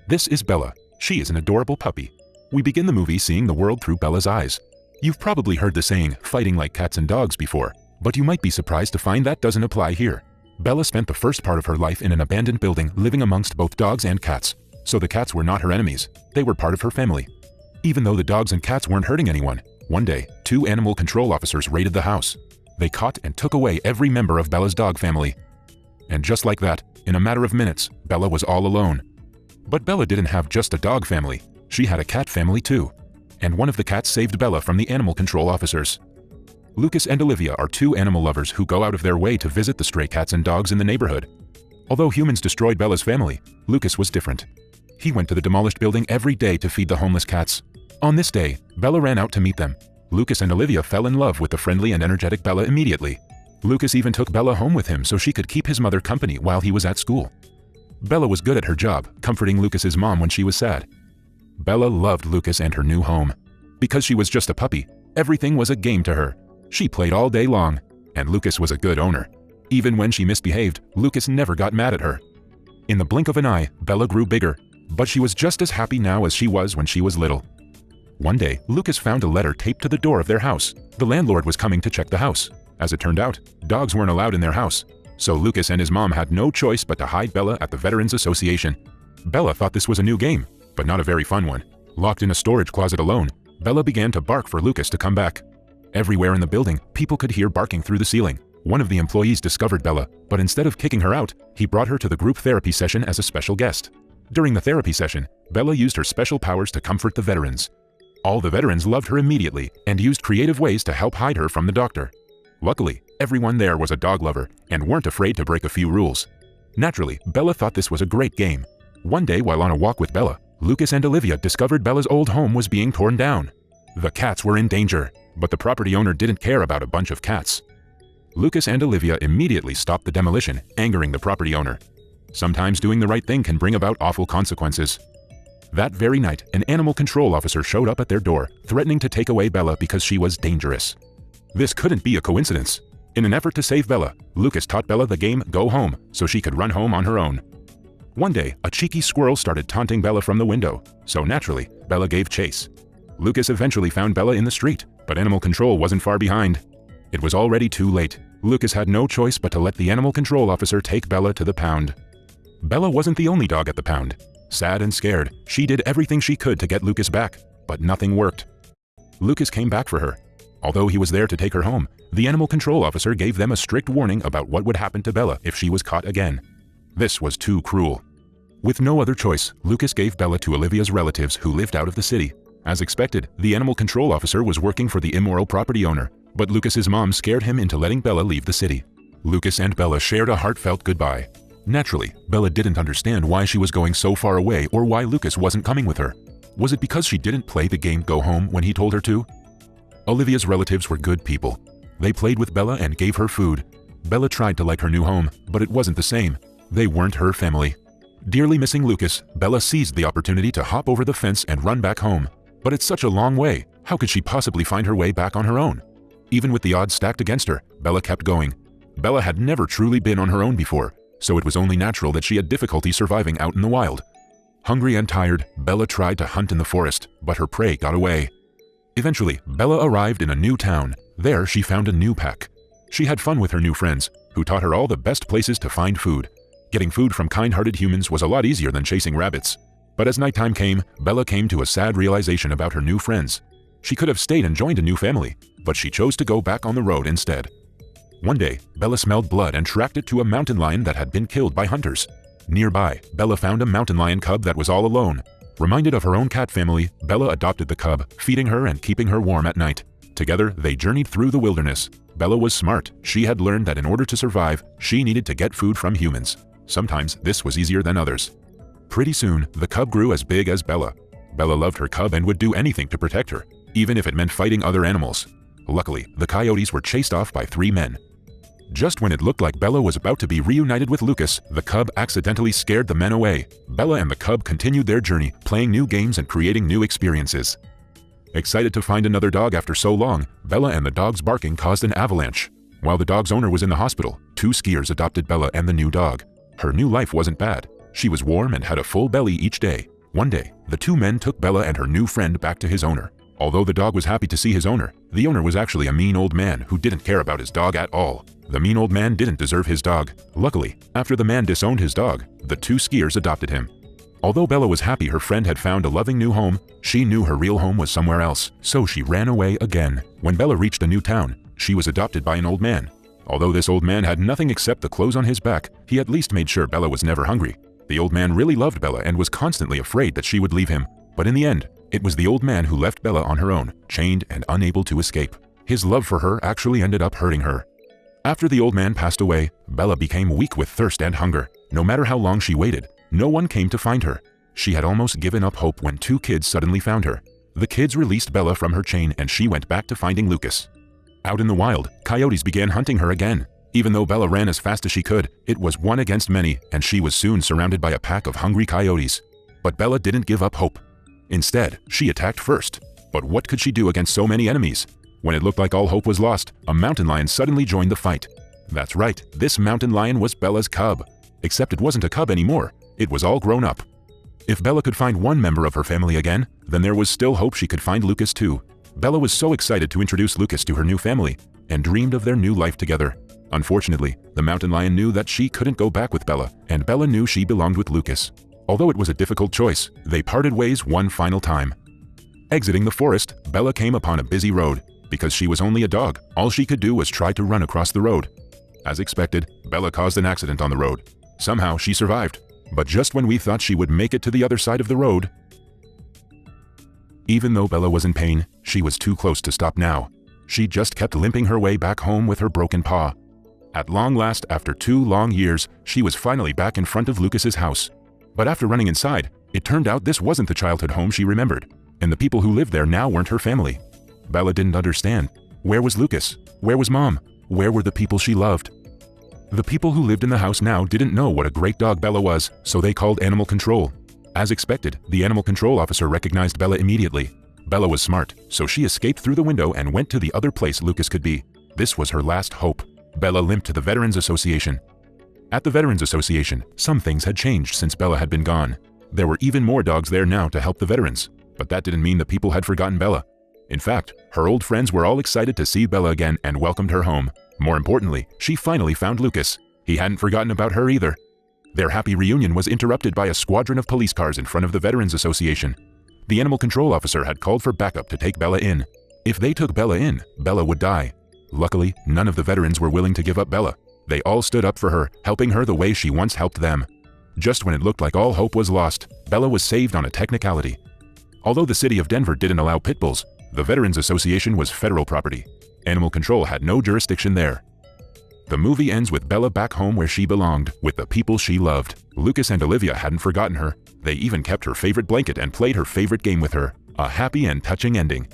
This is Bella. She is an adorable puppy. We begin the movie seeing the world through Bella's eyes. You've probably heard the saying, fighting like cats and dogs before, but you might be surprised to find that doesn't apply here. Bella spent the first part of her life in an abandoned building living amongst both dogs and cats, so the cats were not her enemies, they were part of her family. Even though the dogs and cats weren't hurting anyone, one day, 2 animal control officers raided the house. They caught and took away every member of Bella's dog family. And just like that, in a matter of minutes, Bella was all alone. But Bella didn't have just a dog family, she had a cat family too. And one of the cats saved Bella from the animal control officers. Lucas and Olivia are 2 animal lovers who go out of their way to visit the stray cats and dogs in the neighborhood. Although humans destroyed Bella's family, Lucas was different. He went to the demolished building every day to feed the homeless cats. On this day, Bella ran out to meet them. Lucas and Olivia fell in love with the friendly and energetic Bella immediately. Lucas even took Bella home with him so she could keep his mother company while he was at school. Bella was good at her job, comforting Lucas's mom when she was sad. Bella loved Lucas and her new home. Because she was just a puppy, everything was a game to her. She played all day long, and Lucas was a good owner. Even when she misbehaved, Lucas never got mad at her. In the blink of an eye, Bella grew bigger, but she was just as happy now as she was when she was little. One day, Lucas found a letter taped to the door of their house. The landlord was coming to check the house. As it turned out, dogs weren't allowed in their house, so Lucas and his mom had no choice but to hide Bella at the Veterans Association. Bella thought this was a new game, but not a very fun one. Locked in a storage closet alone, Bella began to bark for Lucas to come back. Everywhere in the building, people could hear barking through the ceiling. One of the employees discovered Bella, but instead of kicking her out, he brought her to the group therapy session as a special guest. During the therapy session, Bella used her special powers to comfort the veterans. All the veterans loved her immediately and used creative ways to help hide her from the doctor. Luckily, everyone there was a dog lover and weren't afraid to break a few rules. Naturally, Bella thought this was a great game. One day while on a walk with Bella, Lucas and Olivia discovered Bella's old home was being torn down. The cats were in danger, but the property owner didn't care about a bunch of cats. Lucas and Olivia immediately stopped the demolition, angering the property owner. Sometimes doing the right thing can bring about awful consequences. That very night, an animal control officer showed up at their door, threatening to take away Bella because she was dangerous. This couldn't be a coincidence. In an effort to save Bella, Lucas taught Bella the game Go Home so she could run home on her own. One day, a cheeky squirrel started taunting Bella from the window, so naturally, Bella gave chase. Lucas eventually found Bella in the street, but animal control wasn't far behind. It was already too late. Lucas had no choice but to let the animal control officer take Bella to the pound. Bella wasn't the only dog at the pound. Sad and scared, she did everything she could to get Lucas back, but nothing worked. Lucas came back for her. Although he was there to take her home, the animal control officer gave them a strict warning about what would happen to Bella if she was caught again. This was too cruel. With no other choice, Lucas gave Bella to Olivia's relatives who lived out of the city. As expected, the animal control officer was working for the immoral property owner, but Lucas's mom scared him into letting Bella leave the city. Lucas and Bella shared a heartfelt goodbye. Naturally, Bella didn't understand why she was going so far away or why Lucas wasn't coming with her. Was it because she didn't play the game Go Home when he told her to? Olivia's relatives were good people. They played with Bella and gave her food. Bella tried to like her new home, but it wasn't the same. They weren't her family. Dearly missing Lucas, Bella seized the opportunity to hop over the fence and run back home. But it's such a long way. How could she possibly find her way back on her own? Even with the odds stacked against her, Bella kept going. Bella had never truly been on her own before, so it was only natural that she had difficulty surviving out in the wild. Hungry and tired, Bella tried to hunt in the forest, but her prey got away. Eventually, Bella arrived in a new town. There, she found a new pack. She had fun with her new friends, who taught her all the best places to find food. Getting food from kind-hearted humans was a lot easier than chasing rabbits. But as nighttime came, Bella came to a sad realization about her new friends. She could have stayed and joined a new family, but she chose to go back on the road instead. One day, Bella smelled blood and tracked it to a mountain lion that had been killed by hunters. Nearby, Bella found a mountain lion cub that was all alone. Reminded of her own cat family, Bella adopted the cub, feeding her and keeping her warm at night. Together, they journeyed through the wilderness. Bella was smart. She had learned that in order to survive, she needed to get food from humans. Sometimes this was easier than others. Pretty soon, the cub grew as big as Bella. Bella loved her cub and would do anything to protect her, even if it meant fighting other animals. Luckily, the coyotes were chased off by 3 men. Just when it looked like Bella was about to be reunited with Lucas, the cub accidentally scared the men away. Bella and the cub continued their journey, playing new games and creating new experiences. Excited to find another dog after so long, Bella and the dog's barking caused an avalanche. While the dog's owner was in the hospital, 2 skiers adopted Bella and the new dog. Her new life wasn't bad. She was warm and had a full belly each day. One day, the two men took Bella and her new friend back to his owner. Although the dog was happy to see his owner, the owner was actually a mean old man who didn't care about his dog at all. The mean old man didn't deserve his dog. Luckily, after the man disowned his dog, the two skiers adopted him. Although Bella was happy her friend had found a loving new home, she knew her real home was somewhere else, so she ran away again. When Bella reached a new town, she was adopted by an old man. Although this old man had nothing except the clothes on his back, he at least made sure Bella was never hungry. The old man really loved Bella and was constantly afraid that she would leave him. But in the end, it was the old man who left Bella on her own, chained and unable to escape. His love for her actually ended up hurting her. After the old man passed away, Bella became weak with thirst and hunger. No matter how long she waited, no one came to find her. She had almost given up hope when two kids suddenly found her. The kids released Bella from her chain and she went back to finding Lucas. Out in the wild, coyotes began hunting her again. Even though Bella ran as fast as she could, it was one against many, and she was soon surrounded by a pack of hungry coyotes. But Bella didn't give up hope. Instead, she attacked first. But what could she do against so many enemies? When it looked like all hope was lost, a mountain lion suddenly joined the fight. That's right, this mountain lion was Bella's cub. Except it wasn't a cub anymore, it was all grown up. If Bella could find one member of her family again, then there was still hope she could find Lucas too. Bella was so excited to introduce Lucas to her new family, and dreamed of their new life together. Unfortunately, the mountain lion knew that she couldn't go back with Bella, and Bella knew she belonged with Lucas. Although it was a difficult choice, they parted ways one final time. Exiting the forest, Bella came upon a busy road. Because she was only a dog, all she could do was try to run across the road. As expected, Bella caused an accident on the road. Somehow, she survived. But just when we thought she would make it to the other side of the road... Even though Bella was in pain, she was too close to stop now. She just kept limping her way back home with her broken paw. At long last, after 2 long years, she was finally back in front of Lucas's house. But after running inside, it turned out this wasn't the childhood home she remembered, and the people who lived there now weren't her family. Bella didn't understand. Where was Lucas? Where was Mom? Where were the people she loved? The people who lived in the house now didn't know what a great dog Bella was, so they called animal control. As expected, the animal control officer recognized Bella immediately. Bella was smart, so she escaped through the window and went to the other place Lucas could be. This was her last hope. Bella limped to the Veterans Association. At the Veterans Association, some things had changed since Bella had been gone. There were even more dogs there now to help the veterans, but that didn't mean the people had forgotten Bella. In fact, her old friends were all excited to see Bella again and welcomed her home. More importantly, she finally found Lucas. He hadn't forgotten about her either. Their happy reunion was interrupted by a squadron of police cars in front of the Veterans Association. The animal control officer had called for backup to take Bella in. If they took Bella in, Bella would die. Luckily, none of the veterans were willing to give up Bella. They all stood up for her, helping her the way she once helped them. Just when it looked like all hope was lost, Bella was saved on a technicality. Although the city of Denver didn't allow pit bulls, the Veterans Association was federal property. Animal control had no jurisdiction there. The movie ends with Bella back home where she belonged, with the people she loved. Lucas and Olivia hadn't forgotten her. They even kept her favorite blanket and played her favorite game with her. A happy and touching ending.